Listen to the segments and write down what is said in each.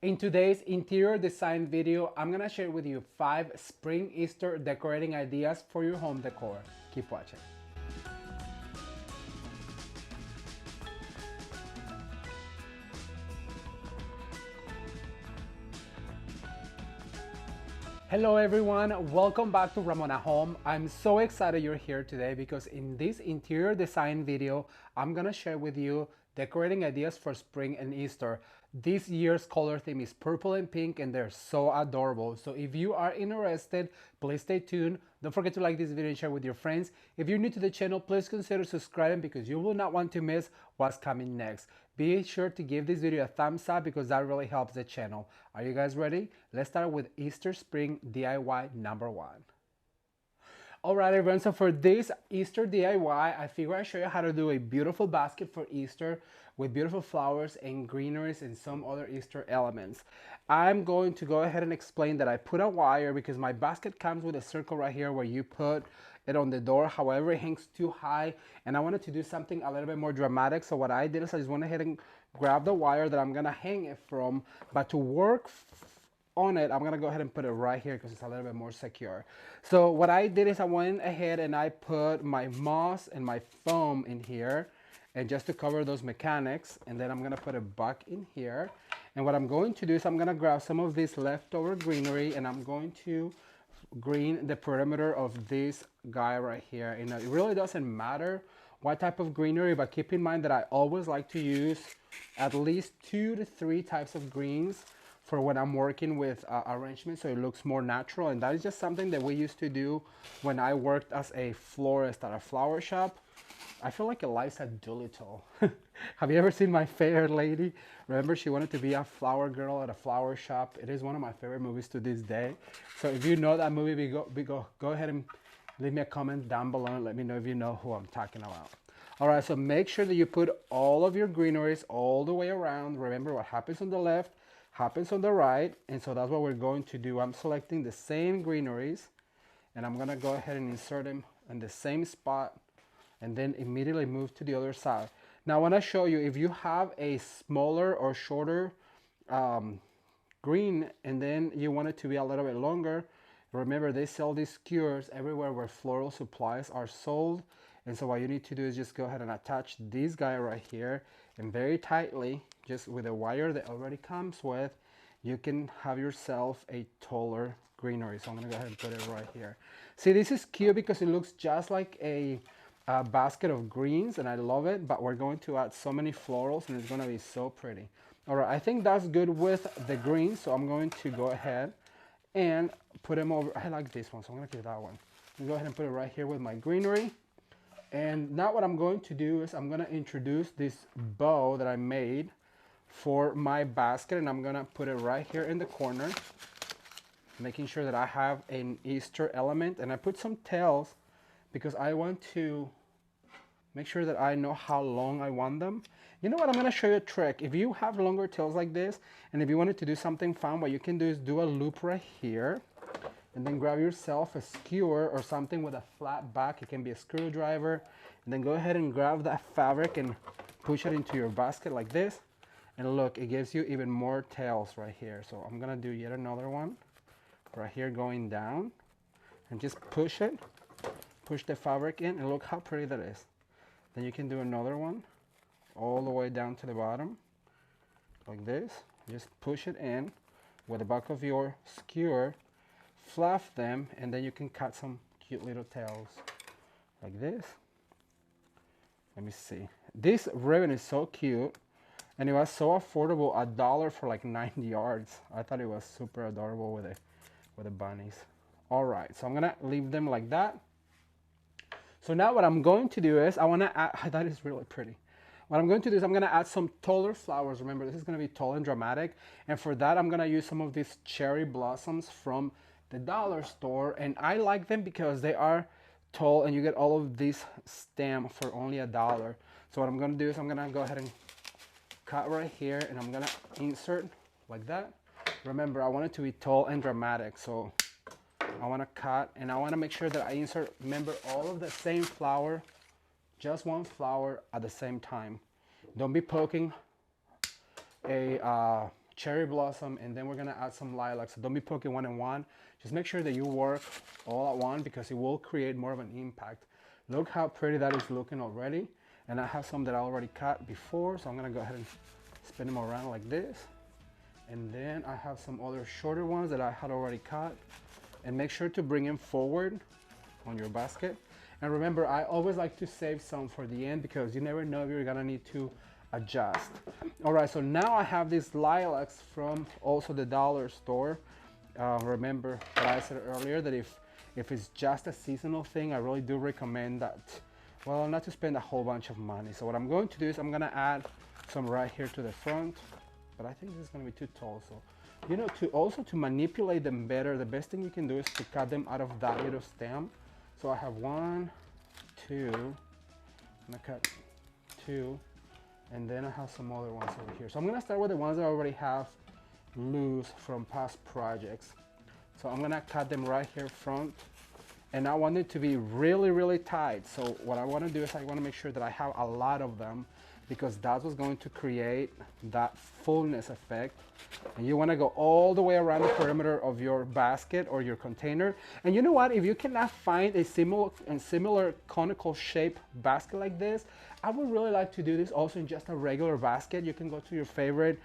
In today's interior design video, I'm gonna share with you 5 spring Easter decorating ideas for your home decor. Keep watching. Hello everyone, welcome back to Ramon at Home. I'm so excited you're here today because in this interior design video, I'm gonna share with you decorating ideas for spring and Easter. This year's color theme is purple and pink and they're so adorable. So if you are interested, please stay tuned. Don't forget to like this video and share with your friends. If you're new to the channel, please consider subscribing because you will not want to miss what's coming next. Be sure to give this video a thumbs up because that really helps the channel. Are you guys ready? Let's start with Easter Spring DIY number 1. Alright everyone, so for this Easter DIY, I figure I'll show you how to do a beautiful basket for Easter with beautiful flowers and greeneries and some other Easter elements. I'm going to go ahead and explain that I put a wire because my basket comes with a circle right here where you put it on the door. However, it hangs too high and I wanted to do something a little bit more dramatic. So what I did is I just went ahead and grabbed the wire that I'm gonna hang it from, but to work on it, I'm gonna go ahead and put it right here because it's a little bit more secure. So what I did is I went ahead and I put my moss and my foam in here, and just to cover those mechanics, and then I'm gonna put it back in here. And what I'm going to do is I'm gonna grab some of this leftover greenery and I'm going to green the perimeter of this guy right here. And it really doesn't matter what type of greenery, but keep in mind that I always like to use at least 2 to 3 types of greens for when I'm working with arrangements so it looks more natural. And that is just something that we used to do when I worked as a florist at a flower shop. I feel like Eliza Doolittle. Have you ever seen My Fair Lady? Remember, she wanted to be a flower girl at a flower shop. It is one of my favorite movies to this day. So if you know that movie, go ahead and leave me a comment down below and let me know if you know who I'm talking about. All right, so make sure that you put all of your greeneries all the way around. Remember, what happens on the left happens on the right, and so that's what we're going to do. I'm selecting the same greeneries and I'm gonna go ahead and insert them in the same spot and then immediately move to the other side. Now I want to show you, if you have a smaller or shorter green and then you want it to be a little bit longer, remember they sell these skewers everywhere where floral supplies are sold. And so what you need to do is just go ahead and attach this guy right here, and very tightly, just with a wire that already comes with, you can have yourself a taller greenery. So I'm gonna go ahead and put it right here. See, this is cute because it looks just like a basket of greens and I love it, but we're going to add so many florals and it's gonna be so pretty. All right, I think that's good with the greens, so I'm going to go ahead and put them over. I like this one, so I'm gonna keep that one. I'm gonna go ahead and put it right here with my greenery. And now what I'm going to do is I'm gonna introduce this bow that I made for my basket, and I'm gonna put it right here in the corner, making sure that I have an Easter element. And I put some tails because I want to make sure that I know how long I want them. You know what, I'm gonna show you a trick. If you have longer tails like this, and if you wanted to do something fun, what you can do is do a loop right here, and then grab yourself a skewer or something with a flat back. It can be a screwdriver, and then go ahead and grab that fabric and push it into your basket like this. And look, it gives you even more tails right here. So I'm gonna do yet another one right here going down, and just push it, push the fabric in, and look how pretty that is. Then you can do another one all the way down to the bottom like this. Just push it in with the back of your skewer, fluff them, and then you can cut some cute little tails like this. Let me see. This ribbon is so cute and it was so affordable, $1 for like 9 yards. I thought it was super adorable with the bunnies. All right, so I'm gonna leave them like that. So now what I'm going to do is I want to add, that is really pretty. What I'm going to do is I'm going to add some taller flowers. Remember, this is going to be tall and dramatic. And for that, I'm going to use some of these cherry blossoms from the dollar store. And I like them because they are tall and you get all of these stem for only $1. So what I'm going to do is I'm going to go ahead and cut right here and I'm going to insert like that. Remember, I want it to be tall and dramatic. So I want to cut and I want to make sure that I insert, remember, all of the same flower, just one flower at the same time. Don't be poking a cherry blossom, and then we're gonna add some lilac. So don't be poking one and one. Just make sure that you work all at one because it will create more of an impact. Look how pretty that is looking already. And I have some that I already cut before, so I'm gonna go ahead and spin them around like this. And then I have some other shorter ones that I had already cut. And make sure to bring them forward on your basket. And remember, I always like to save some for the end because you never know if you're gonna need to adjust. All right, so now I have these lilacs from also the dollar store. Remember what I said earlier, that if it's just a seasonal thing, I really do recommend that, well, not to spend a whole bunch of money. So what I'm going to do is I'm gonna add some right here to the front, but I think this is gonna be too tall. So, you know, to manipulate them better, the best thing you can do is to cut them out of that little stem. So I have 1, 2, I'm gonna cut 2, and then I have some other ones over here. So I'm gonna start with the ones that I already have loose from past projects. So I'm gonna cut them right here front, and I want it to be really, really tight. So what I wanna do is I wanna make sure that I have a lot of them because that's what's going to create that fullness effect. And you wanna go all the way around the perimeter of your basket or your container. And you know what, if you cannot find a similar conical shape basket like this, I would really like to do this also in just a regular basket. You can go to your favorite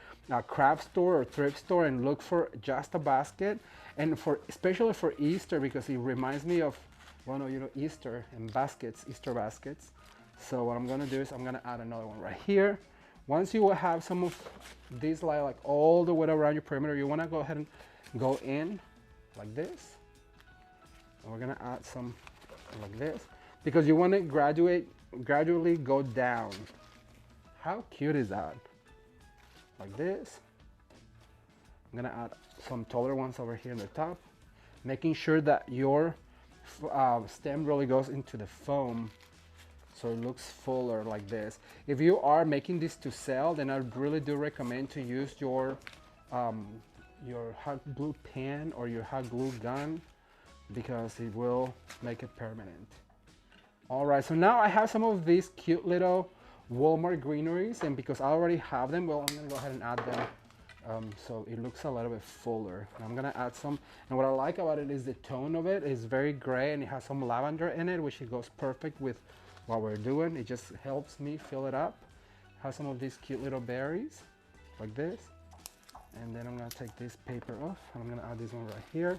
craft store or thrift store and look for just a basket. And especially for Easter, because it reminds me of, well, no, you know, Easter and baskets, Easter baskets. So what I'm gonna do is I'm gonna add another one right here. Once you will have some of these lilac all the way around your perimeter, you wanna go ahead and go in like this. And we're gonna add some like this because you wanna gradually go down. How cute is that? Like this. I'm gonna add some taller ones over here in the top, making sure that your stem really goes into the foam so it looks fuller like this. If you are making this to sell, then I really do recommend to use your hot glue pen or your hot glue gun because it will make it permanent. All right, so now I have some of these cute little Walmart greeneries, and because I already have them, well, I'm gonna go ahead and add them so it looks a little bit fuller. And I'm gonna add some, and what I like about it is the tone of it is very gray and it has some lavender in it, which it goes perfect with what we're doing. It just helps me fill it up. Have some of these cute little berries like this. And then I'm gonna take this paper off and I'm gonna add this one right here.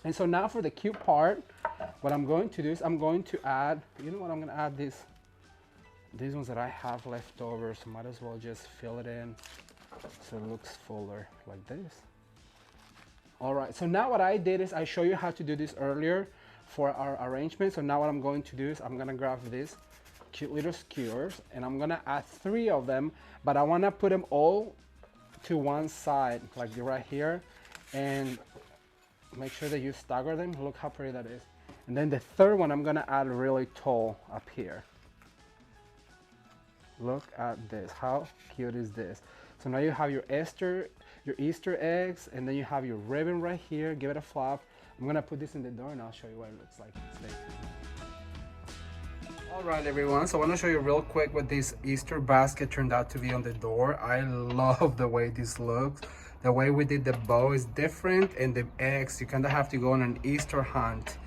And so now for the cute part, what I'm going to do is I'm going to add, you know what, I'm gonna add these ones that I have left over, so might as well just fill it in so it looks fuller like this. All right, so now what I did is I show you how to do this earlier for our arrangement. So now what I'm going to do is I'm gonna grab these cute little skewers and I'm gonna add 3 of them, but I wanna put them all to one side, like right here, and make sure that you stagger them. Look how pretty that is. And then the third one I'm gonna add really tall up here. Look at this, how cute is this? So now you have your Easter eggs, and then you have your ribbon right here. Give it a flap. I'm gonna put this in the door and I'll show you what it looks like. All right, everyone, so I wanna show you real quick what this Easter basket turned out to be on the door. I love the way this looks. The way we did the bow is different, and the eggs, you kinda have to go on an Easter hunt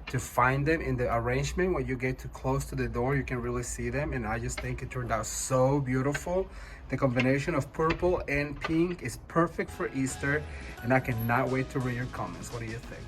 to find them in the arrangement. When you get too close to the door, you can really see them, and I just think it turned out so beautiful. The combination of purple and pink is perfect for Easter, and I cannot wait to read your comments. What do you think?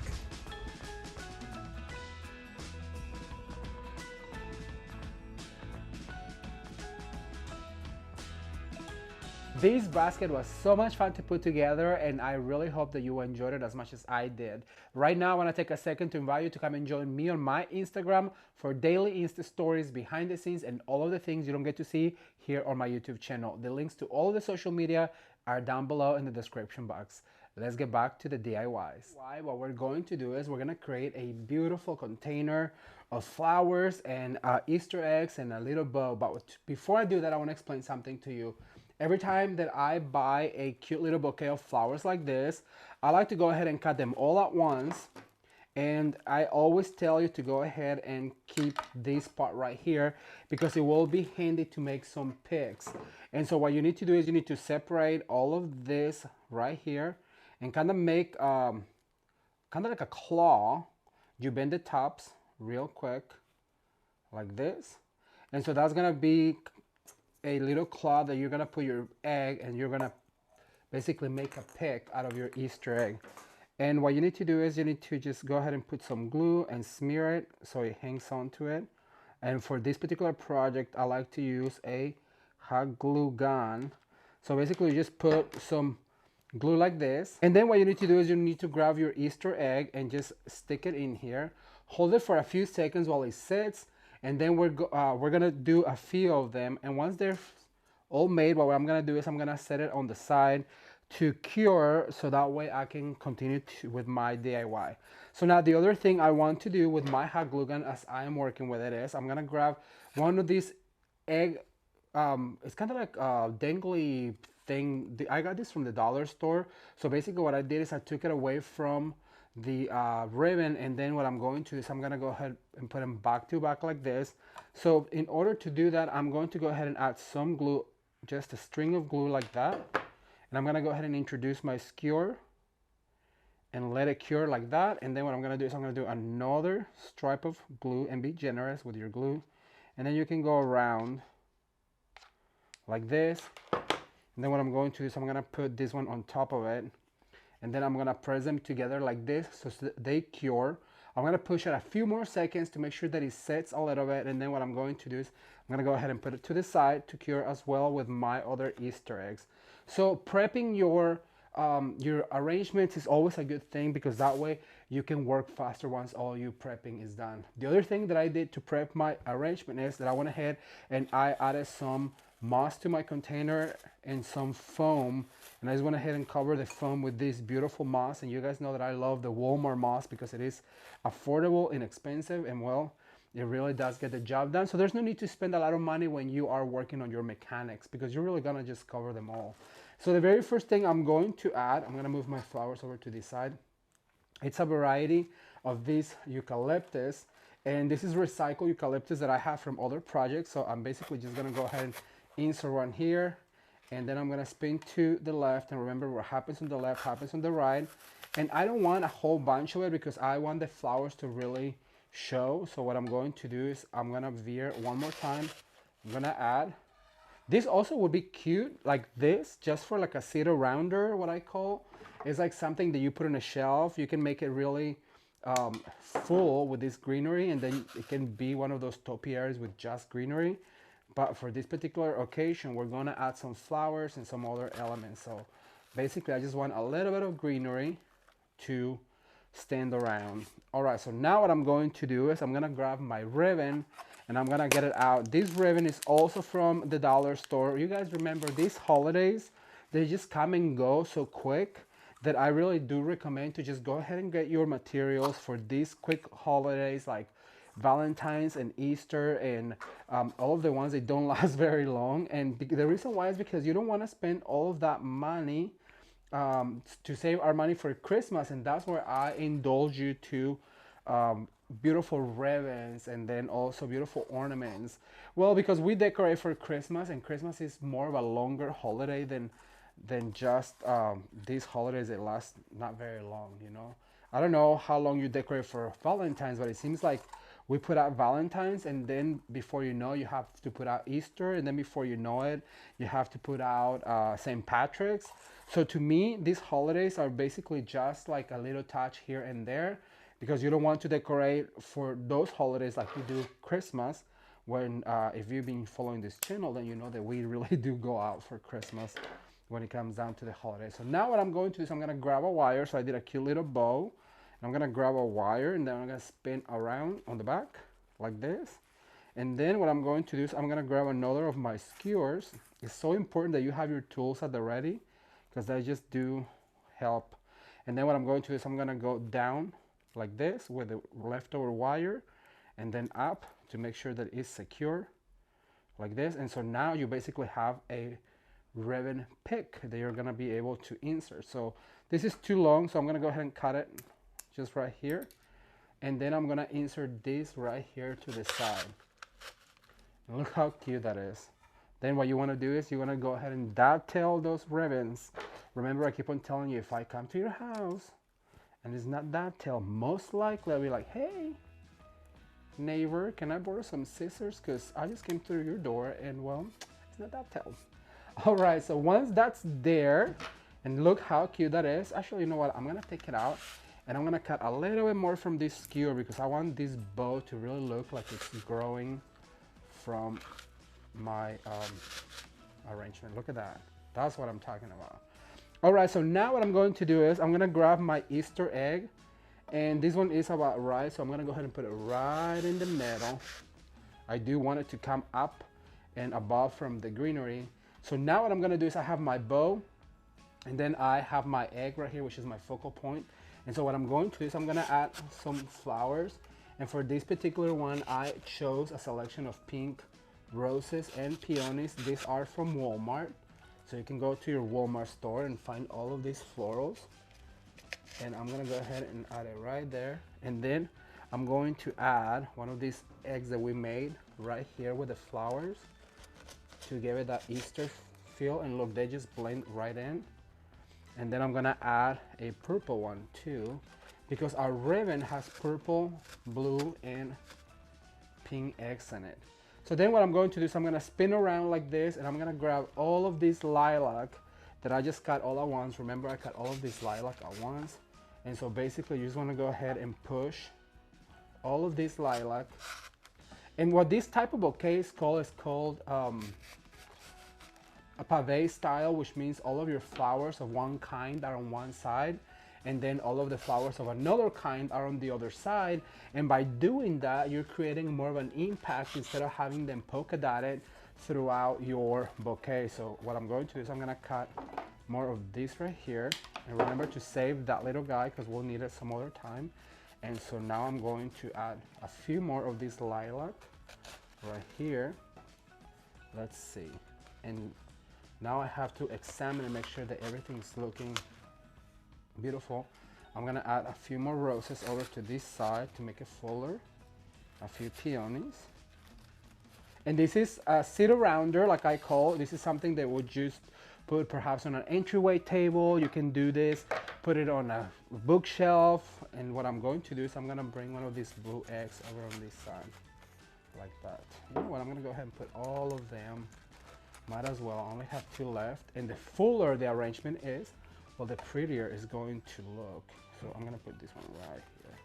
This basket was so much fun to put together, and I really hope that you enjoyed it as much as I did. Right now, I want to take a second to invite you to come and join me on my Instagram for daily Insta stories, behind the scenes, and all of the things you don't get to see here on my YouTube channel. The links to all the social media are down below in the description box. Let's get back to the DIYs. What we're going to do is we're going to create a beautiful container of flowers and Easter eggs and a little bow. But before I do that, I want to explain something to you. Every time that I buy a cute little bouquet of flowers like this, I like to go ahead and cut them all at once And I always tell you to go ahead and keep this part right here because it will be handy to make some picks. And so what you need to do is you need to separate all of this right here and kind of make kind of like a claw. You bend the tops real quick like this. And so that's gonna be a little claw that you're gonna put your egg, and you're gonna basically make a pick out of your Easter egg. And what you need to do is you need to just go ahead and put some glue and smear it so it hangs onto it. And for this particular project, I like to use a hot glue gun. So basically you just put some glue like this. And then what you need to do is you need to grab your Easter egg and just stick it in here. Hold it for a few seconds while it sits. And then we're gonna do a few of them. And once they're all made, what I'm gonna do is I'm gonna set it on the side to cure, so that way I can continue with my DIY. So now the other thing I want to do with my hot glue gun as I am working with it is I'm gonna grab one of these egg, it's kind of like a dangly thing. I got this from the dollar store. So basically what I did is I took it away from the ribbon, and then what I'm going to do is I'm gonna go ahead and put them back to back like this. So in order to do that, I'm going to go ahead and add some glue, just a string of glue like that. And I'm gonna go ahead and introduce my skewer and let it cure like that. And then what I'm gonna do is I'm gonna do another stripe of glue, and be generous with your glue. And then you can go around like this. And then what I'm going to do is I'm gonna put this one on top of it. And then I'm gonna press them together like this so they cure. I'm gonna push it a few more seconds to make sure that it sets a little bit. And then what I'm going to do is I'm gonna go ahead and put it to the side to cure as well with my other Easter eggs. So prepping your arrangements is always a good thing because that way you can work faster once all your prepping is done. The other thing that I did to prep my arrangement is that I went ahead and I added some moss to my container and some foam, and I just went ahead and covered the foam with this beautiful moss. And you guys know that I love the Walmart moss because it is affordable, inexpensive, and well, it really does get the job done. So there's no need to spend a lot of money when you are working on your mechanics because you're really gonna just cover them all. So the very first thing I'm going to add, I'm gonna move my flowers over to this side. It's a variety of these eucalyptus, and this is recycled eucalyptus that I have from other projects. So I'm basically just gonna go ahead and insert one here, and then I'm gonna spin to the left. And remember, what happens on the left happens on the right. And I don't want a whole bunch of it because I want the flowers to really show. So what I'm going to do is I'm gonna veer one more time. I'm gonna add. This also would be cute like this, just for like a cedar rounder, what I call. It's like something that you put on a shelf. You can make it really full with this greenery, and then it can be one of those topiaries with just greenery. But for this particular occasion, we're gonna add some flowers and some other elements. So basically I just want a little bit of greenery to stand around. All right, so now what I'm going to do is I'm gonna grab my ribbon and I'm gonna get it out. This ribbon is also from the dollar store. You guys remember these holidays, they just come and go so quick that I really do recommend to just go ahead and get your materials for these quick holidays like Valentine's and Easter, and all of the ones that don't last very long. And the reason why is because you don't want to spend all of that money to save our money for Christmas. And that's where I indulge you to beautiful ribbons and then also beautiful ornaments. Well, because we decorate for Christmas, and Christmas is more of a longer holiday than just these holidays that last not very long, you know. I don't know how long you decorate for Valentine's, but it seems like we put out Valentine's, and then before you know, you have to put out Easter, and then before you know it, you have to put out St. Patrick's. So to me, these holidays are basically just like a little touch here and there, because you don't want to decorate for those holidays like you do Christmas. When if you've been following this channel, then you know that we really do go out for Christmas when it comes down to the holidays. So now what I'm going to do is I'm going to grab a wire. So I did a cute little bow. I'm gonna grab a wire, and then I'm gonna spin around on the back like this. And then what I'm going to do is I'm gonna grab another of my skewers. It's so important that you have your tools at the ready because they just do help. And then what I'm going to do is I'm gonna go down like this with the leftover wire, and then up to make sure that it's secure like this. And so now you basically have a ribbon pick that you're gonna be able to insert. So this is too long, so I'm gonna go ahead and cut it just right here. And then I'm gonna insert this right here to the side. And look how cute that is. Then what you wanna do is you wanna go ahead and dovetail those ribbons. Remember, I keep on telling you, if I come to your house and it's not dovetail, most likely I'll be like, hey, neighbor, can I borrow some scissors? Because I just came through your door and, well, it's not dovetailed. All right, so once that's there, and look how cute that is. Actually, you know what? I'm gonna take it out and I'm gonna cut a little bit more from this skewer because I want this bow to really look like it's growing from my arrangement. Look at that. That's what I'm talking about. All right, so now what I'm going to do is I'm gonna grab my Easter egg, and this one is about right, so I'm gonna go ahead and put it right in the middle. I do want it to come up and above from the greenery. So now what I'm gonna do is I have my bow, and then I have my egg right here, which is my focal point. And so what I'm going to do is I'm gonna add some flowers. And for this particular one, I chose a selection of pink roses and peonies. These are from Walmart. So you can go to your Walmart store and find all of these florals. And I'm gonna go ahead and add it right there. And then I'm going to add one of these eggs that we made right here with the flowers to give it that Easter feel. And look, they just blend right in. And then I'm gonna add a purple one too, because our ribbon has purple, blue, and pink eggs in it. So then what I'm going to do is I'm gonna spin around like this, and I'm gonna grab all of this lilac that I just cut all at once. Remember, I cut all of this lilac at once. And so basically you just wanna go ahead and push all of this lilac. And what this type of bouquet is called a pave style, which means all of your flowers of one kind are on one side, and then all of the flowers of another kind are on the other side. And by doing that, you're creating more of an impact instead of having them polka dotted throughout your bouquet. So what I'm going to do is I'm gonna cut more of this right here. And remember to save that little guy because we'll need it some other time. And so now I'm going to add a few more of this lilac right here. Let's see. And now I have to examine and make sure that everything is looking beautiful. I'm gonna add a few more roses over to this side to make it fuller. A few peonies. And this is a sit-arounder, like I call. This is something that would just put perhaps on an entryway table. You can do this, put it on a bookshelf. And what I'm going to do is I'm gonna bring one of these blue eggs over on this side, like that. You know what, I'm gonna go ahead and put all of them. Might as well, I only have two left. And the fuller the arrangement is, well, the prettier it's going to look. So I'm gonna put this one right here.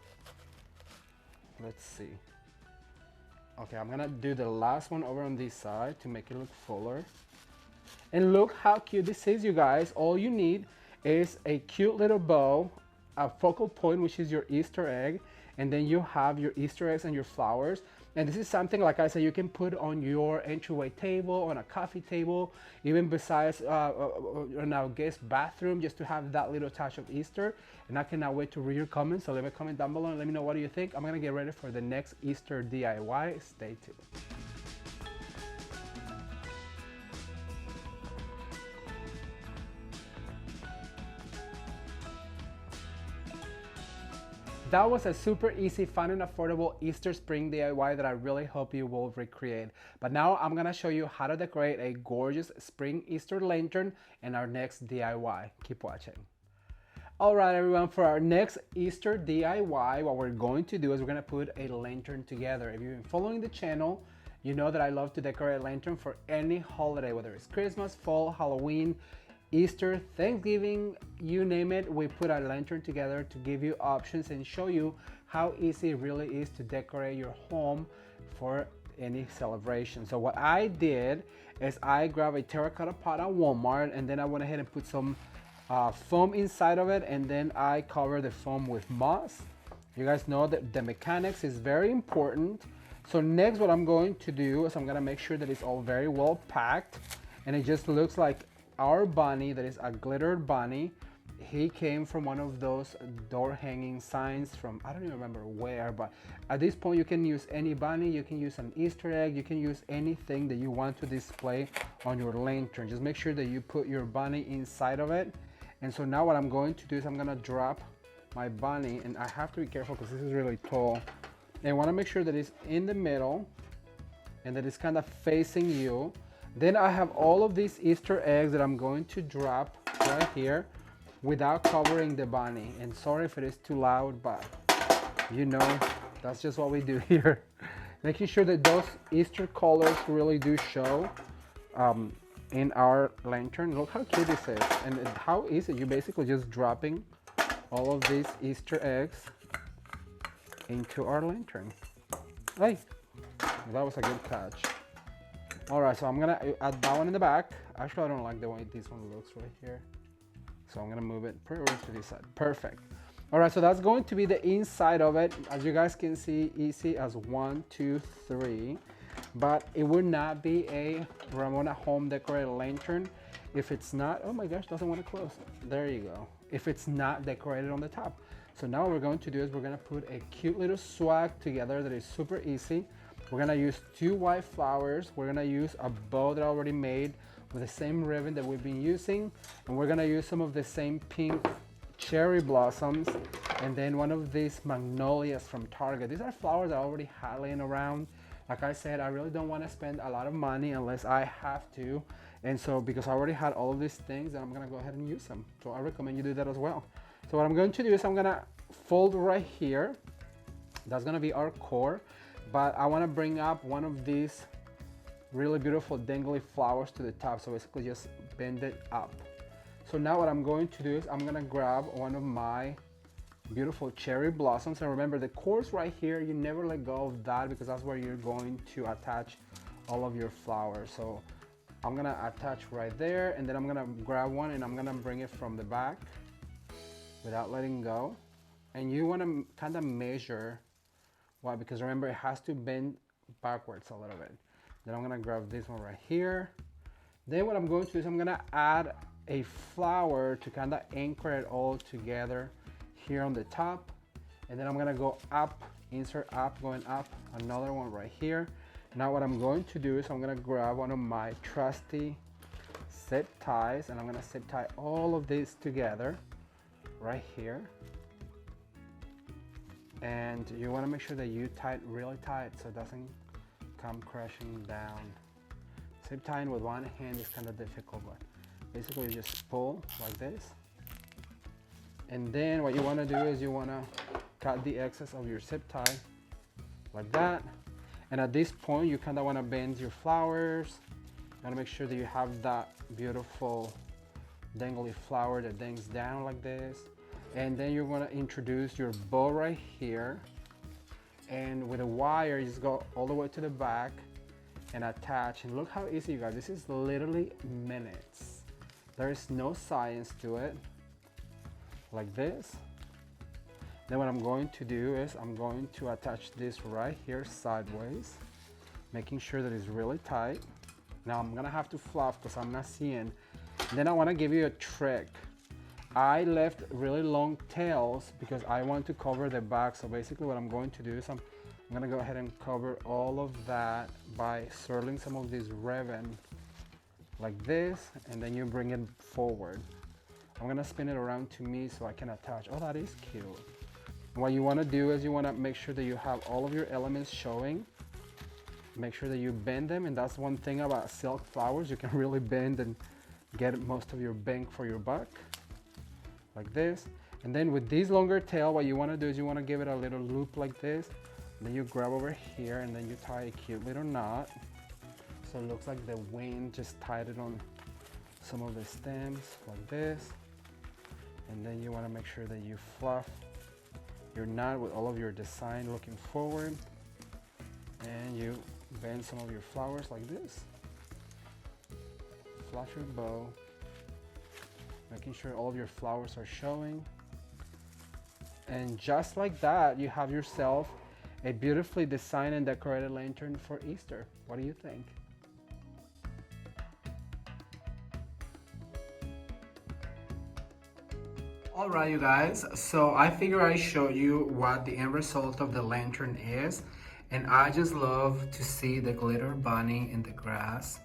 Let's see. Okay, I'm gonna do the last one over on this side to make it look fuller. And look how cute this is, you guys. All you need is a cute little bow, a focal point, which is your Easter egg, and then you have your Easter eggs and your flowers. And this is something, like I said, you can put on your entryway table, on a coffee table, even besides in our guest bathroom, just to have that little touch of Easter. And I cannot wait to read your comments. So leave a comment down below and let me know what do you think. I'm gonna get ready for the next Easter DIY. Stay tuned. That was a super easy, fun, and affordable Easter spring DIY that I really hope you will recreate. But now I'm gonna show you how to decorate a gorgeous spring Easter lantern in our next DIY. Keep watching. All right, everyone, for our next Easter DIY, what we're going to do is we're gonna put a lantern together. If you've been following the channel, you know that I love to decorate a lantern for any holiday, whether it's Christmas, fall, Halloween, Easter, Thanksgiving, you name it. We put our lantern together to give you options and show you how easy it really is to decorate your home for any celebration. So what I did is I grabbed a terracotta pot at Walmart, and then I went ahead and put some foam inside of it, and then I covered the foam with moss. You guys know that the mechanics is very important. So next what I'm going to do is I'm gonna make sure that it's all very well packed, and it just looks like our bunny, that is a glittered bunny. He came from one of those door hanging signs from, I don't even remember where, but at this point you can use any bunny, you can use an Easter egg, you can use anything that you want to display on your lantern. Just make sure that you put your bunny inside of it. And so now what I'm going to do is I'm gonna drop my bunny, and I have to be careful because this is really tall. And I want to make sure that it's in the middle and that it's kind of facing you. Then I have all of these Easter eggs that I'm going to drop right here without covering the bunny. And sorry if it is too loud, but you know, that's just what we do here. Making sure that those Easter colors really do show in our lantern. Look how cute this is, and how easy. You're basically just dropping all of these Easter eggs into our lantern. Hey, that was a good catch. All right, so I'm gonna add that one in the back. Actually, I don't like the way this one looks right here, so I'm gonna move it pretty over to this side. Perfect. All right, so that's going to be the inside of it. As you guys can see, easy as 1, 2, 3. But it would not be a Ramon home decorated lantern if it's not, oh my gosh, doesn't want to close. There you go. If it's not decorated on the top. So now what we're going to do is we're gonna put a cute little swag together that is super easy. We're gonna use 2 white flowers. We're gonna use a bow that I already made with the same ribbon that we've been using. And we're gonna use some of the same pink cherry blossoms, and then one of these magnolias from Target. These are flowers I already had laying around. Like I said, I really don't want to spend a lot of money unless I have to, and so because I already had all of these things, then I'm gonna go ahead and use them. So I recommend you do that as well. So what I'm going to do is I'm gonna fold right here. That's gonna be our core, but I want to bring up one of these really beautiful dangly flowers to the top. So basically just bend it up. So now what I'm going to do is I'm gonna grab one of my beautiful cherry blossoms. And remember, the core's right here. You never let go of that because that's where you're going to attach all of your flowers. So I'm gonna attach right there, and then I'm gonna grab one and I'm gonna bring it from the back without letting go. And you wanna kind of measure, why? Because remember, it has to bend backwards a little bit. Then I'm gonna grab this one right here. Then what I'm going to do is I'm gonna add a flower to kind of anchor it all together here on the top, and then I'm gonna go up, insert up, going up, another one right here. Now what I'm going to do is I'm gonna grab one of my trusty zip ties, and I'm gonna zip tie all of these together right here. And you want to make sure that you tie it really tight so it doesn't come crashing down. Zip tying with one hand is kind of difficult, but basically you just pull like this. And then what you want to do is you want to cut the excess of your zip tie like that. And at this point you kind of want to bend your flowers. You want to make sure that you have that beautiful dangly flower that dangs down like this. And then you're going to introduce your bow right here. And with a wire, you just go all the way to the back and attach. And look how easy, you guys. This is literally minutes. There is no science to it. Like this. Then what I'm going to do is I'm going to attach this right here sideways, making sure that it's really tight. Now I'm gonna have to fluff because I'm not seeing. Then I want to give you a trick. I left really long tails because I want to cover the back. So basically what I'm going to do is I'm gonna go ahead and cover all of that by swirling some of this ribbon like this, and then you bring it forward. I'm gonna spin it around to me so I can attach. Oh, that is cute. And what you wanna do is you wanna make sure that you have all of your elements showing. Make sure that you bend them, and that's one thing about silk flowers. You can really bend and get most of your bang for your buck. Like this. And then with this longer tail, what you want to do is you want to give it a little loop like this. Then you grab over here and then you tie a cute little knot. So it looks like the wind just tied it on some of the stems like this. And then you want to make sure that you fluff your knot with all of your design looking forward. And you bend some of your flowers like this. Fluff your bow. Making sure all of your flowers are showing. And just like that, you have yourself a beautifully designed and decorated lantern for Easter. What do you think? All right, you guys, so I figure I show you what the end result of the lantern is. And I just love to see the glitter bunny in the grass.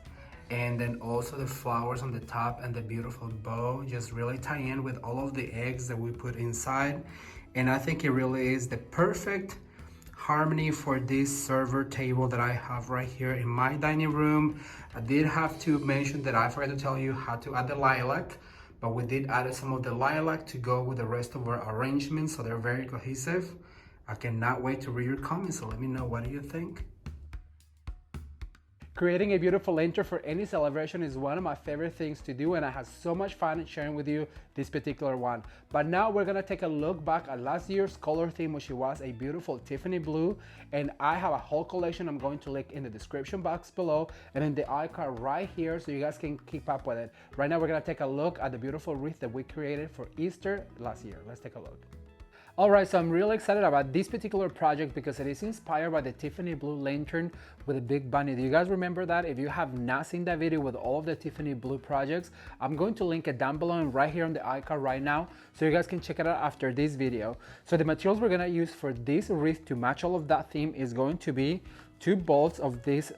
And then also the flowers on the top and the beautiful bow just really tie in with all of the eggs that we put inside. And I think it really is the perfect harmony for this server table that I have right here in my dining room. I did have to mention that I forgot to tell you how to add the lilac, but we did add some of the lilac to go with the rest of our arrangements, so they're very cohesive. I cannot wait to read your comments, so let me know, what do you think? Creating a beautiful intro for any celebration is one of my favorite things to do, and I had so much fun sharing with you this particular one. But now we're gonna take a look back at last year's color theme, which was a beautiful Tiffany blue, and I have a whole collection I'm going to link in the description box below and in the icon right here so you guys can keep up with it. Right now we're gonna take a look at the beautiful wreath that we created for Easter last year. Let's take a look. Alright, so I'm really excited about this particular project because it is inspired by the Tiffany blue lantern with a big bunny. Do you guys remember that? If you have not seen that video with all of the Tiffany blue projects, I'm going to link it down below and right here on the icon right now so you guys can check it out after this video. So the materials we're going to use for this wreath to match all of that theme is going to be 2 bolts of this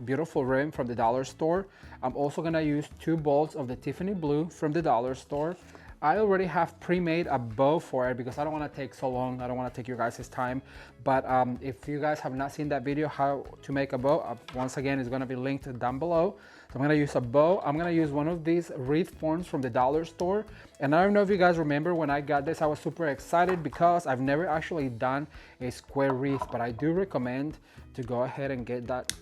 beautiful ribbon from the dollar store. I'm also going to use 2 bolts of the Tiffany blue from the dollar store. I already have pre-made a bow for it because I don't want to take so long. I don't want to take your guys' time. But if you guys have not seen that video, how to make a bow, once again, it's going to be linked down below. So I'm going to use a bow. I'm going to use one of these wreath forms from the dollar store. And I don't know if you guys remember when I got this, I was super excited because I've never actually done a square wreath, but I do recommend to go ahead and get that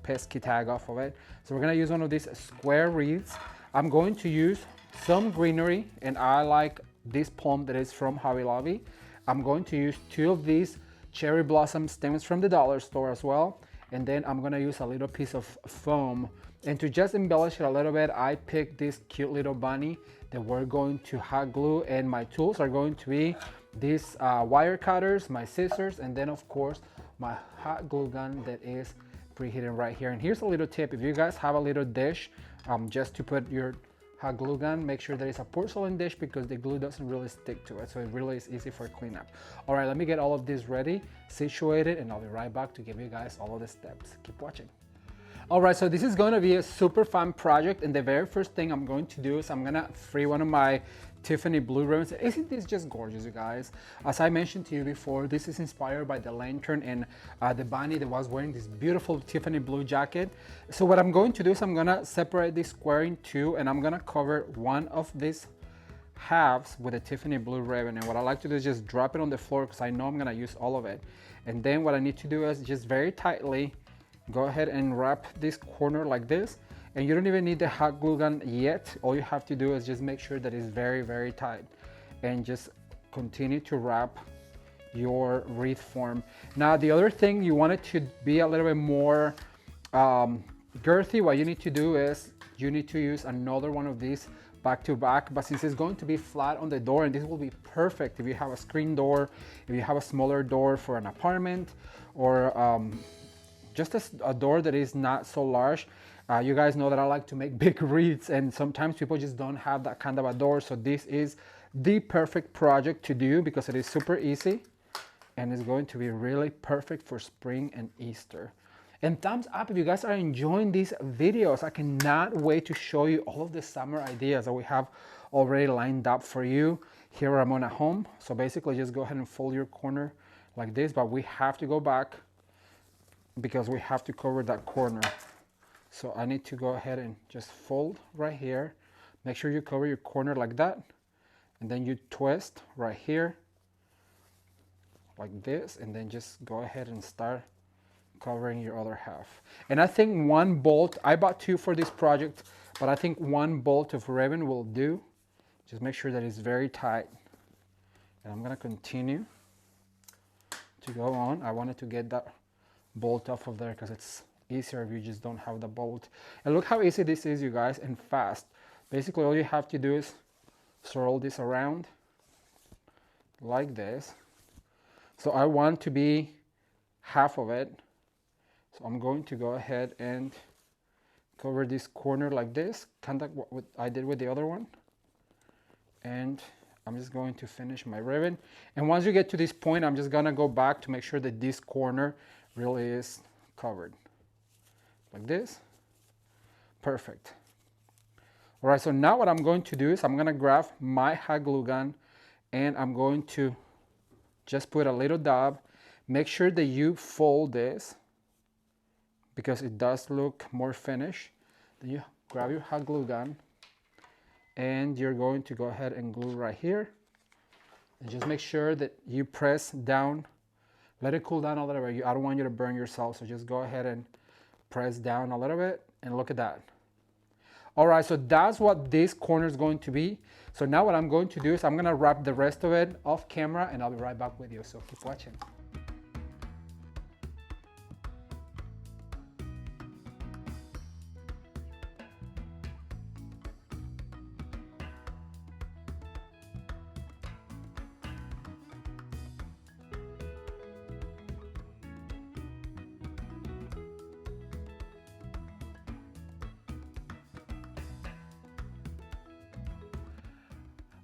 pesky tag off of it. So we're going to use one of these square wreaths. I'm going to use some greenery, and I like this palm that is from Hobby Lobby. I'm going to use 2 of these cherry blossom stems from the dollar store as well, and then I'm going to use a little piece of foam. And to just embellish it a little bit, I picked this cute little bunny that we're going to hot glue, and my tools are going to be these wire cutters, my scissors, and then of course my hot glue gun that is preheated right here. And here's a little tip: if you guys have a little dish just to put your hot glue gun, make sure that it's a porcelain dish because the glue doesn't really stick to it, so it really is easy for cleanup. All right, let me get all of this ready, situated, and I'll be right back to give you guys all of the steps. Keep watching. All right, so this is going to be a super fun project, and the very first thing I'm going to do is I'm gonna free one of my Tiffany blue ribbons. Isn't this just gorgeous, you guys? As I mentioned to you before, this is inspired by the lantern and the bunny that was wearing this beautiful Tiffany blue jacket. So what I'm going to do is I'm gonna separate this square in 2, and I'm gonna cover one of these halves with a Tiffany blue ribbon. And what I like to do is just drop it on the floor because I know I'm gonna use all of it. And then what I need to do is just very tightly go ahead and wrap this corner like this. And you don't even need the hot glue gun yet. All you have to do is just make sure that it's very, very tight, and just continue to wrap your wreath form. Now, the other thing, you want it to be a little bit more girthy. What you need to do is you need to use another one of these back to back, but since it's going to be flat on the door, and this will be perfect if you have a screen door, if you have a smaller door for an apartment, or just a door that is not so large. You guys know that I like to make big wreaths, and sometimes people just don't have that kind of a door. So this is the perfect project to do because it is super easy and it's going to be really perfect for spring and Easter. And thumbs up if you guys are enjoying these videos. I cannot wait to show you all of the summer ideas that we have already lined up for you here at Ramon at home. So basically just go ahead and fold your corner like this, but we have to go back because we have to cover that corner. So I need to go ahead and just fold right here. Make sure you cover your corner like that. And then you twist right here like this. And then just go ahead and start covering your other half. And I think 1 bolt, I bought 2 for this project, but I think 1 bolt of ribbon will do. Just make sure that it's very tight. And I'm gonna continue to go on. I wanted to get that bolt off of there because it's easier if you just don't have the bolt. And look how easy this is, you guys, and fast. Basically all you have to do is swirl this around like this. So I want to be half of it, so I'm going to go ahead and cover this corner like this, kind of what I did with the other one. And I'm just going to finish my ribbon. And once you get to this point, I'm just gonna go back to make sure that this corner really is covered like this. Perfect. All right, so now what I'm going to do is I'm gonna grab my hot glue gun and I'm going to just put a little dab. Make sure that you fold this because it does look more finished. Then you grab your hot glue gun and you're going to go ahead and glue right here. And just make sure that you press down, let it cool down a little bit. I don't want you to burn yourself, so just go ahead and press down a little bit and look at that. All right, so that's what this corner is going to be. So now what I'm going to do is I'm gonna wrap the rest of it off camera and I'll be right back with you, so keep watching.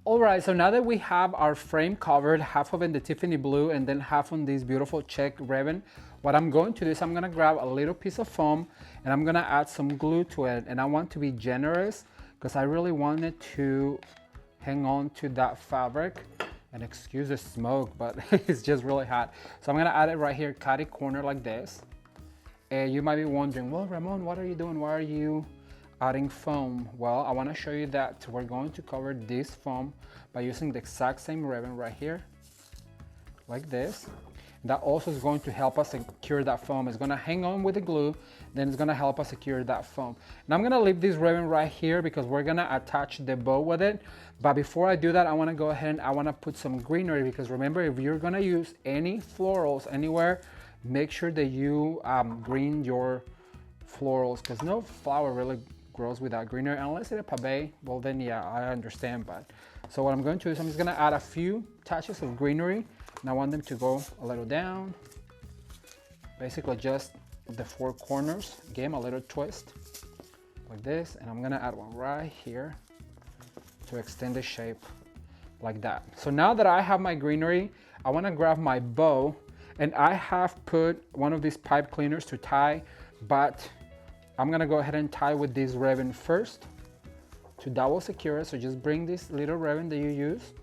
All right, so now that we have our frame covered, half of it in the Tiffany blue and then half on this beautiful check ribbon, what I'm going to do is I'm gonna grab a little piece of foam and I'm gonna add some glue to it. And I want to be generous because I really want it to hang on to that fabric. And excuse the smoke, but it's just really hot. So I'm gonna add it right here, cut it corner like this. And you might be wondering, well, Ramon, what are you doing? Why are you adding foam? Well, I want to show you that we're going to cover this foam by using the exact same ribbon right here, like this. That also is going to help us secure that foam. It's going to hang on with the glue, then it's going to help us secure that foam. And I'm going to leave this ribbon right here because we're going to attach the bow with it. But before I do that, I want to go ahead and I want to put some greenery, because remember, if you're going to use any florals anywhere, make sure that you green your florals, because no flower really grows without greenery unless it's a pave. Well, then yeah, I understand. But so what I'm going to do is I'm just going to add a few touches of greenery, and I want them to go a little down, basically just the four corners. Give them a little twist like this, and I'm going to add one right here to extend the shape like that. So now that I have my greenery, I want to grab my bow, and I have put one of these pipe cleaners to tie, but I'm gonna go ahead and tie with this ribbon first to double secure it. So just bring this little ribbon that you used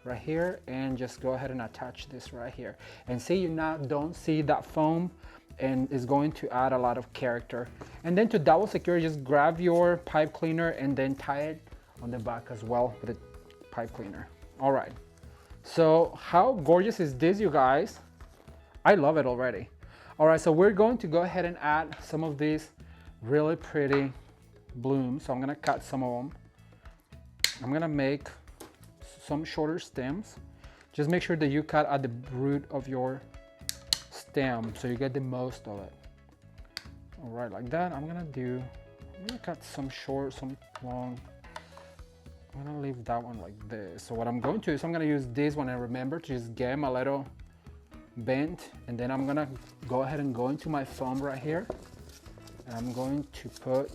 right here and just go ahead and attach this right here. And see, you now don't see that foam, and it's going to add a lot of character. And then to double secure, just grab your pipe cleaner and then tie it on the back as well with the pipe cleaner. All right, so how gorgeous is this, you guys? I love it already. All right, so we're going to go ahead and add some of these really pretty blooms. So I'm gonna cut some of them. I'm gonna make some shorter stems. Just make sure that you cut at the root of your stem so you get the most of it. All right, like that. I'm gonna cut some short, some long. I'm gonna leave that one like this. So what I'm going to do is I'm gonna use this one, and remember to just get them a little bent, and then I'm gonna go ahead and go into my foam right here, and I'm going to put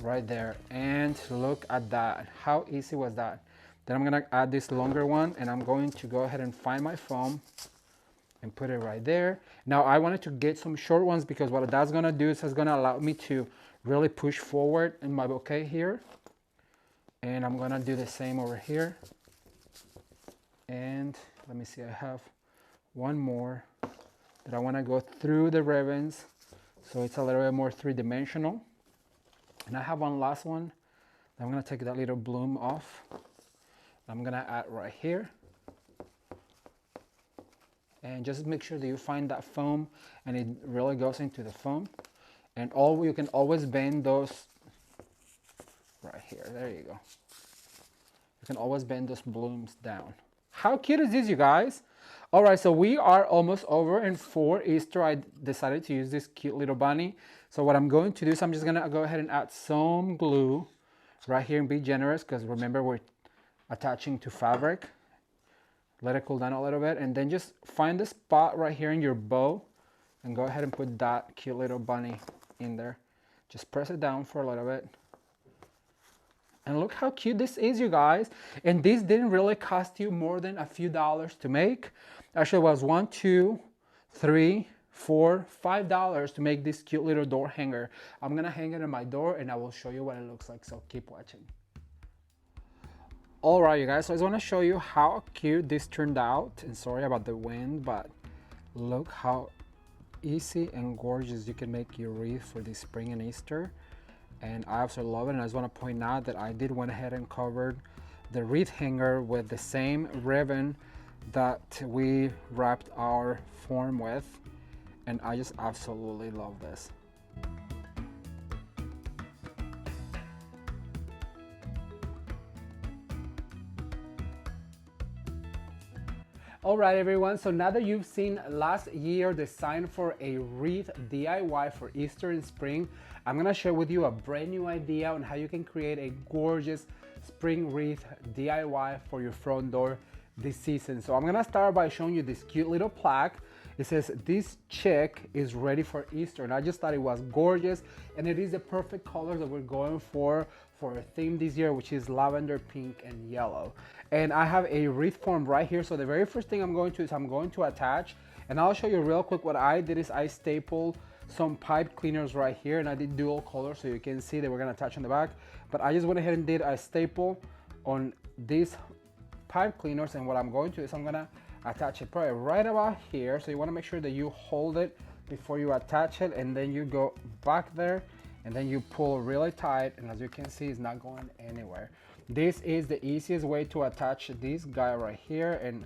right there, and look at that. How easy was that? Then I'm gonna add this longer one, and I'm going to go ahead and find my foam and put it right there. Now I wanted to get some short ones because what that's gonna do is it's gonna allow me to really push forward in my bouquet here. And I'm gonna do the same over here. And let me see, I have one more that I wanna go through the ribbons so it's a little bit more three-dimensional. And I have one last one. I'm gonna take that little bloom off. I'm gonna add right here. And just make sure that you find that foam and it really goes into the foam. And you can always bend those right here. There you go. You can always bend those blooms down. How cute is this, you guys? All right, so we are almost over, and for Easter, I decided to use this cute little bunny. So what I'm going to do is I'm just gonna go ahead and add some glue right here and be generous, because remember, we're attaching to fabric. Let it cool down a little bit, and then just find the spot right here in your bow and go ahead and put that cute little bunny in there. Just press it down for a little bit. And look how cute this is, you guys. And this didn't really cost you more than a few dollars to make. Actually, it was 1, 2, 3, for $5 to make this cute little door hanger. I'm gonna hang it on my door and I will show you what it looks like, so keep watching. Alright you guys, so I just want to show you how cute this turned out, and sorry about the wind, but look how easy and gorgeous you can make your wreath for this spring and Easter. And I absolutely love it. And I just want to point out that I did went ahead and covered the wreath hanger with the same ribbon that we wrapped our form with, and I just absolutely love this. All right, everyone, so now that you've seen last year design for a wreath DIY for Easter and spring, I'm gonna share with you a brand new idea on how you can create a gorgeous spring wreath DIY for your front door this season. So I'm gonna start by showing you this cute little plaque. It says, "This chick is ready for Easter," and I just thought it was gorgeous, and it is the perfect color that we're going for a theme this year, which is lavender, pink, and yellow. And I have a wreath form right here. So the very first thing I'm going to do is I'm going to attach, and I'll show you real quick. What I did is I stapled some pipe cleaners right here, and I did dual color so you can see that we're gonna attach on the back. But I just went ahead and did a staple on these pipe cleaners, and what I'm going to do is I'm gonna attach it probably right about here. So you wanna make sure that you hold it before you attach it, and then you go back there, and then you pull really tight, and as you can see, it's not going anywhere. This is the easiest way to attach this guy right here, and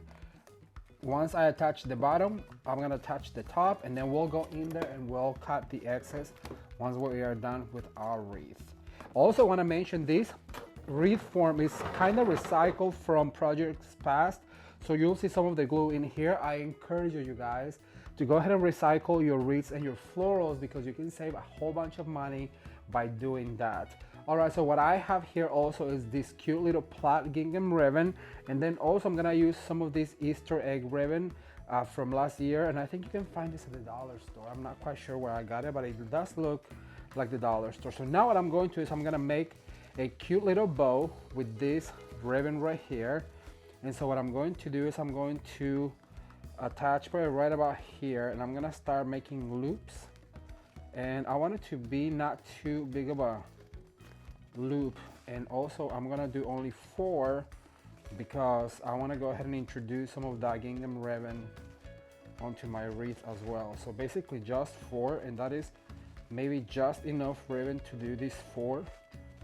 once I attach the bottom, I'm gonna attach the top, and then we'll go in there and we'll cut the excess once we are done with our wreath. Also wanna mention this wreath form is kind of recycled from projects past, so you'll see some of the glue in here. I encourage you guys to go ahead and recycle your wreaths and your florals, because you can save a whole bunch of money by doing that. All right, so what I have here also is this cute little plaid gingham ribbon, and then also I'm gonna use some of this Easter egg ribbon from last year, and I think you can find this at the dollar store. I'm not quite sure where I got it, but it does look like the dollar store. So now what I'm going to do is I'm gonna make a cute little bow with this ribbon right here. And so what I'm going to do is I'm going to attach probably right about here, and I'm gonna start making loops, and I want it to be not too big of a loop, and also I'm gonna do only 4 because I want to go ahead and introduce some of that gingham ribbon onto my wreath as well. So basically just 4, and that is maybe just enough ribbon to do these 4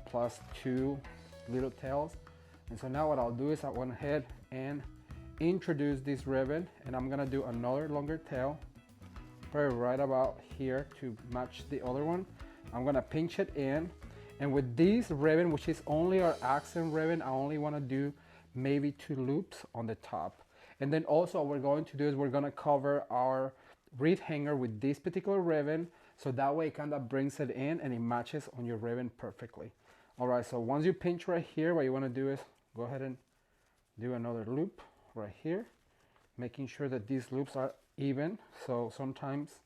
plus 2 little tails. And so now what I'll do is I went ahead and introduce this ribbon, and I'm gonna do another longer tail probably right about here to match the other one. I'm gonna pinch it in, and with this ribbon, which is only our accent ribbon, I only want to do maybe 2 loops on the top. And then also what we're going to do is we're gonna cover our wreath hanger with this particular ribbon, so that way it kind of brings it in and it matches on your ribbon perfectly. All right, so once you pinch right here, what you want to do is go ahead and do another loop right here, making sure that these loops are even. So sometimes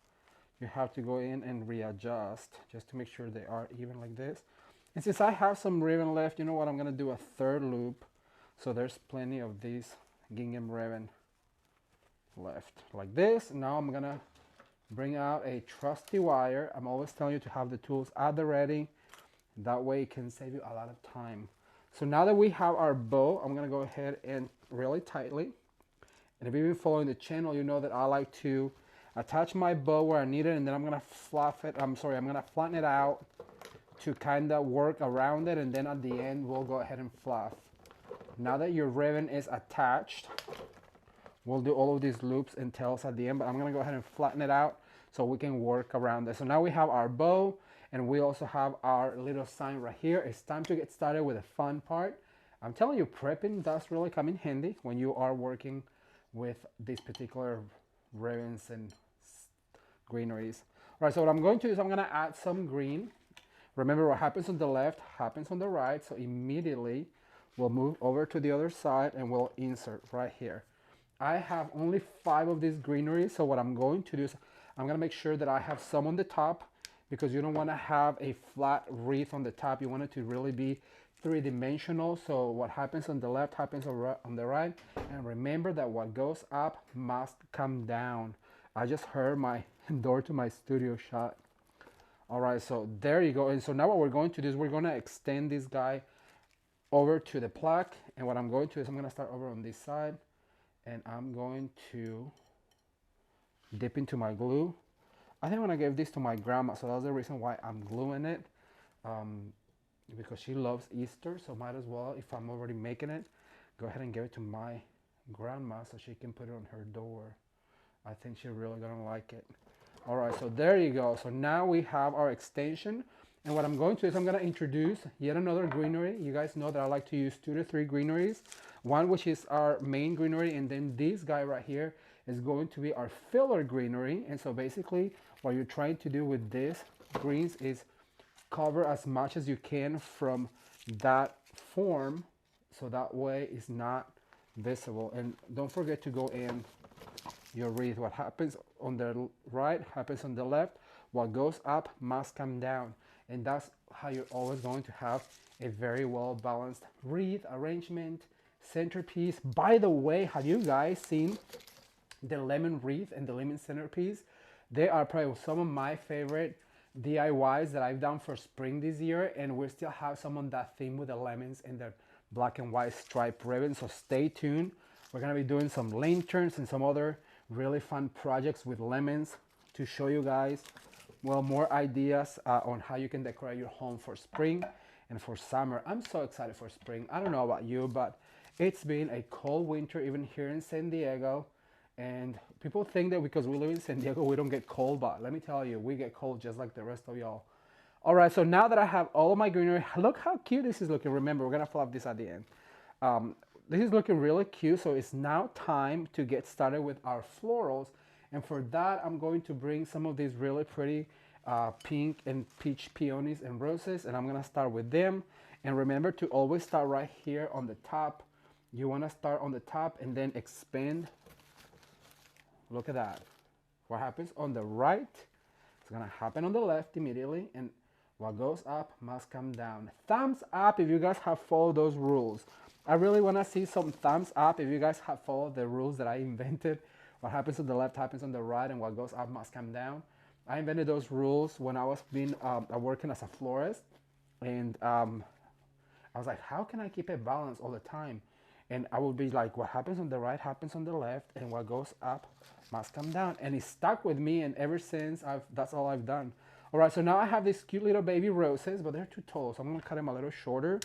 you have to go in and readjust just to make sure they are even like this. And since I have some ribbon left, you know what, I'm gonna do a 3rd loop, so there's plenty of this gingham ribbon left like this. Now I'm gonna bring out a trusty wire. I'm always telling you to have the tools at the ready, that way it can save you a lot of time. So now that we have our bow, I'm gonna go ahead and really tightly, and if you've been following the channel, you know that I like to attach my bow where I need it, and then I'm gonna I'm gonna flatten it out to kind of work around it, and then at the end we'll go ahead and fluff. Now that your ribbon is attached, we'll do all of these loops and tails at the end, but I'm gonna go ahead and flatten it out so we can work around it. So now we have our bow, and we also have our little sign right here. It's time to get started with the fun part. I'm telling you, prepping does really come in handy when you are working with these particular ribbons and greeneries. All right, so what I'm going to do is I'm gonna add some green. Remember, what happens on the left happens on the right, so immediately we'll move over to the other side and we'll insert right here. I have only 5 of these greeneries, so what I'm going to do is I'm gonna make sure that I have some on the top, because you don't wanna have a flat wreath on the top. You want it to really be 3-dimensional, so what happens on the left happens on the right, and remember that what goes up must come down. I just heard my door to my studio shut. All right, so there you go. And so now what we're going to do is we're gonna extend this guy over to the plaque. And what I'm going to is I'm gonna start over on this side, and I'm going to dip into my glue. I think I'm gonna give this to my grandma, so that's the reason why I'm gluing it, because she loves Easter, so might as well, if I'm already making it, go ahead and give it to my grandma so she can put it on her door. I think she's really gonna like it. All right, so there you go. So now we have our extension, and what I'm going to do is I'm gonna introduce yet another greenery. You guys know that I like to use 2 to 3 greeneries. One which is our main greenery, and then this guy right here is going to be our filler greenery. And so basically what you're trying to do with this greens is cover as much as you can from that form, so that way it's not visible. And don't forget to go in your wreath. What happens on the right happens on the left. What goes up must come down, and that's how you're always going to have a very well balanced wreath arrangement, centerpiece. By the way, have you guys seen the lemon wreath and the lemon centerpiece? They are probably some of my favorite DIYs that I've done for spring this year, and we still have some on that theme with the lemons and the black and white striped ribbon. So stay tuned. We're gonna be doing some lanterns and some other really fun projects with lemons to show you guys, well, more ideas on how you can decorate your home for spring and for summer. I'm so excited for spring. I don't know about you, but it's been a cold winter even here in San Diego. And people think that because we live in San Diego, we don't get cold, but let me tell you, we get cold just like the rest of y'all. All right, so now that I have all of my greenery, look how cute this is looking. Remember, we're gonna fluff this at the end. This is looking really cute, so it's now time to get started with our florals. And for that, I'm going to bring some of these really pretty pink and peach peonies and roses, and I'm gonna start with them. And remember to always start right here on the top. You wanna start on the top and then expand. Look at that. What happens on the right, it's gonna happen on the left immediately, and what goes up must come down. Thumbs up if you guys have followed those rules. I really wanna see some thumbs up if you guys have followed the rules that I invented. What happens on the left happens on the right, and what goes up must come down. I invented those rules when I was working as a florist, and I was like, how can I keep it balanced all the time? And I would be like, what happens on the right happens on the left, and what goes up must come down. And it stuck with me, and ever since, that's all I've done. All right, so now I have these cute little baby roses, but they're too tall, so I'm gonna cut them a little shorter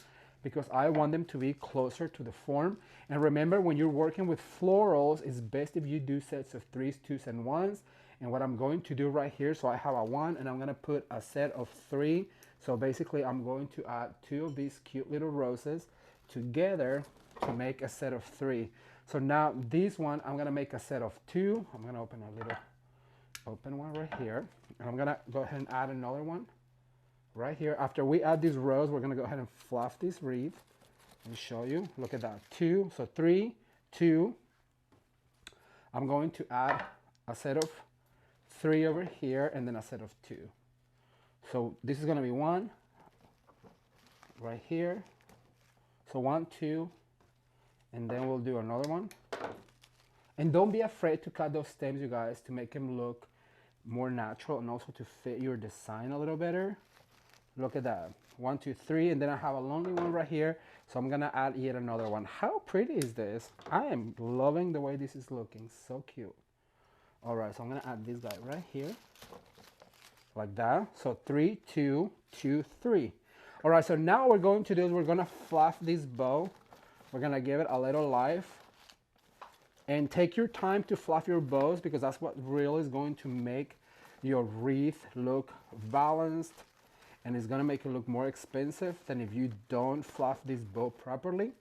because I want them to be closer to the form. And remember, when you're working with florals, it's best if you do sets of 3s, 2s, and 1s. And what I'm going to do right here, so I have a 1, and I'm gonna put a set of 3. So basically, I'm going to add 2 of these cute little roses together to make a set of 3. So now this one, I'm gonna make a set of 2. I'm gonna open a little open one right here, and I'm gonna go ahead and add another one right here. After we add these rows, we're gonna go ahead and fluff this wreath and show you. Look at that, 2, so 3, 2. I'm going to add a set of 3 over here, and then a set of 2. So this is gonna be 1 right here. So 1, 2, and then we'll do another one. And don't be afraid to cut those stems, you guys, to make them look more natural and also to fit your design a little better. Look at that, 1, 2, 3, and then I have a lonely one right here, so I'm gonna add yet another one. How pretty is this? I am loving the way this is looking, so cute. All right, so I'm gonna add this guy right here, like that. So 3, 2, 2, 3. All right, so now what we're going to do is we're gonna fluff this bow. We're gonna give it a little life. And take your time to fluff your bows, because that's what really is going to make your wreath look balanced, and it's gonna make it look more expensive than if you don't fluff this bow properly.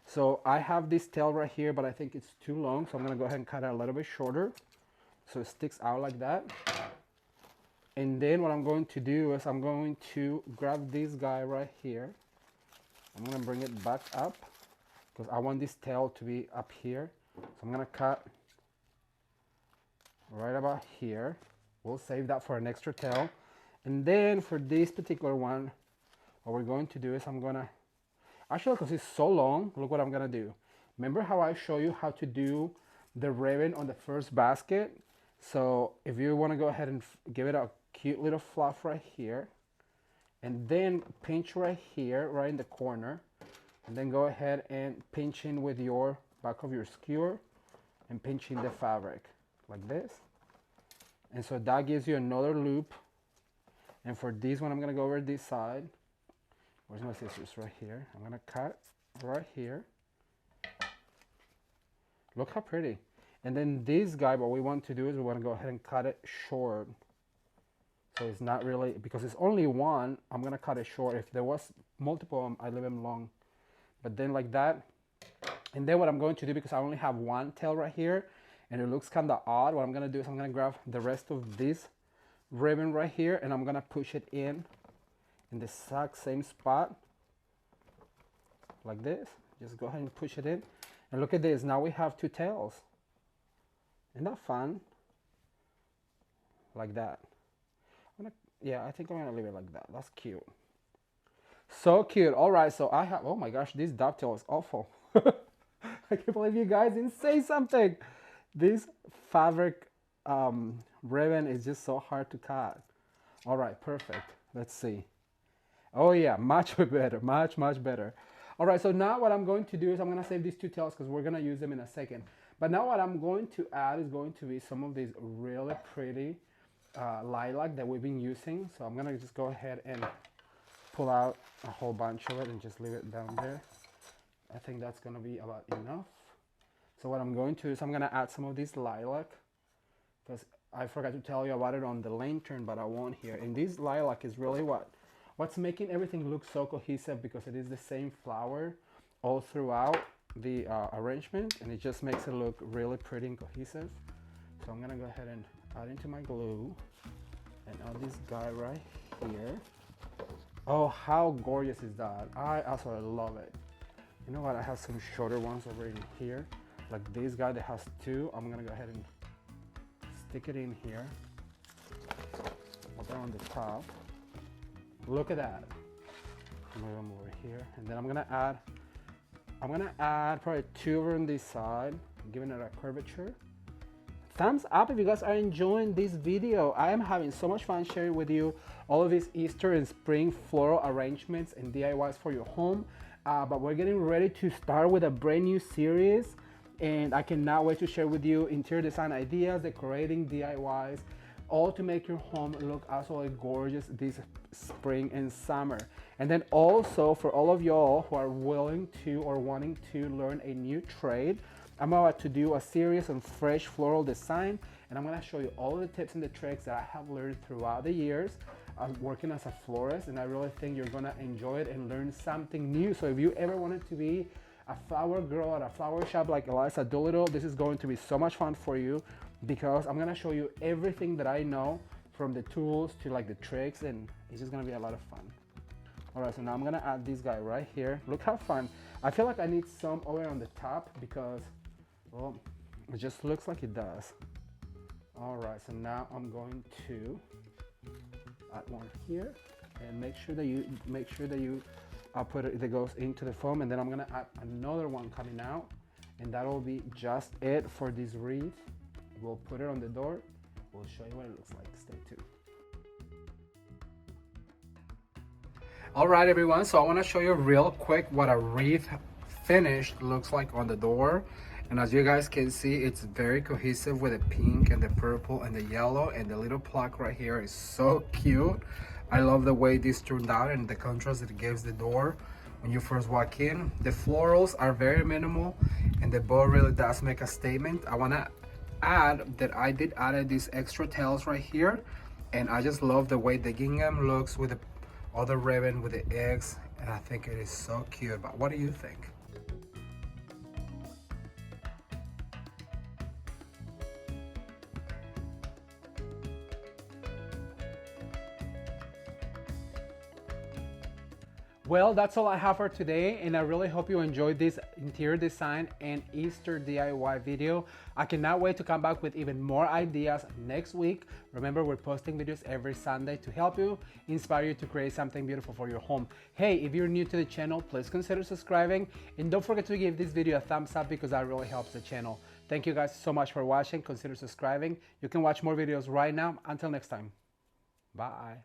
So I have this tail right here, but I think it's too long, so I'm gonna go ahead and cut it a little bit shorter so it sticks out like that. And then what I'm going to do is I'm going to grab this guy right here. I'm gonna bring it back up because I want this tail to be up here. So I'm gonna cut right about here. We'll save that for an extra tail. And then for this particular one, what we're going to do is I'm gonna, actually because it's so long, look what I'm gonna do. Remember how I show you how to do the ribbon on the first basket? So if you want to go ahead and give it a cute little fluff right here, and then pinch right here, right in the corner, and then go ahead and pinch in with your back of your skewer and pinch in the fabric like this. And so that gives you another loop. And for this one, I'm gonna go over this side. Where's my scissors? Right here. I'm gonna cut right here. Look how pretty. And then this guy, what we want to do is we want to go ahead and cut it short. So it's not really, because it's only one, I'm gonna cut it short. If there was multiple, I leave them long. But then like that. And then what I'm going to do, because I only have one tail right here, and it looks kind of odd, what I'm gonna do is I'm gonna grab the rest of this ribbon right here, and I'm gonna push it in the exact same spot, like this. Just go ahead and push it in. And look at this, now we have two tails. Isn't that fun? Like that. Yeah, I think I'm gonna leave it like that. That's cute. So cute. All right, so I have, oh my gosh, this dovetail is awful. I can't believe you guys didn't say something. This fabric ribbon is just so hard to cut. All right, perfect. Let's see. Oh yeah, much better, much better. All right, so now what I'm going to do is I'm gonna save these two tails because we're gonna use them in a second. But now what I'm going to add is going to be some of these really pretty lilac that we've been using. So I'm gonna just go ahead and pull out a whole bunch of it and just leave it down there. I think that's gonna be about enough. So what I'm going to do is I'm gonna add some of this lilac, because I forgot to tell you about it on the lantern, but I won't here. And this lilac is really what's making everything look so cohesive, because it is the same flower all throughout the arrangement, and it just makes it look really pretty and cohesive. So I'm gonna go ahead and add into my glue and add this guy right here. Oh, how gorgeous is that? I also love it. You know what, I have some shorter ones over in here, like this guy that has two. I'm gonna go ahead and stick it in here, put that on the top. Look at that. Move them over here, and then I'm gonna add probably two over on this side, giving it a curvature. Thumbs up if you guys are enjoying this video. I am having so much fun sharing with you all of these Easter and spring floral arrangements and DIYs for your home. But we're getting ready to start with a brand new series, and I cannot wait to share with you interior design ideas, decorating DIYs, all to make your home look absolutely gorgeous this spring and summer. And then also for all of y'all who are willing to or wanting to learn a new trade, I'm about to do a series on fresh floral design, and I'm gonna show you all the tips and the tricks that I have learned throughout the years working as a florist, and I really think you're gonna enjoy it and learn something new. So if you ever wanted to be a flower girl at a flower shop like Eliza Doolittle, this is going to be so much fun for you, because I'm gonna show you everything that I know, from the tools to like the tricks, and it's just gonna be a lot of fun. All right, so now I'm gonna add this guy right here. Look how fun. I feel like I need some over on the top because, well, it just looks like it does. All right, so now I'm going to add one here, and make sure that you put it that goes into the foam, and then I'm gonna add another one coming out, and that'll be just it for this wreath. We'll put it on the door. We'll show you what it looks like. Stay tuned. All right, everyone, so I want to show you real quick what a wreath finished looks like on the door. And as you guys can see, it's very cohesive with the pink and the purple and the yellow, and the little plaque right here is so cute. I love the way this turned out and the contrast it gives the door when you first walk in. The florals are very minimal, and the bow really does make a statement. I want to add that I did add these extra tails right here, and I just love the way the gingham looks with the other ribbon with the eggs, and I think it is so cute. But what do you think? Well, that's all I have for today, and I really hope you enjoyed this interior design and Easter DIY video. I cannot wait to come back with even more ideas next week. Remember, we're posting videos every Sunday to help you, inspire you to create something beautiful for your home. Hey, if you're new to the channel, please consider subscribing, and don't forget to give this video a thumbs up because that really helps the channel. Thank you guys so much for watching. Consider subscribing. You can watch more videos right now. Until next time. Bye.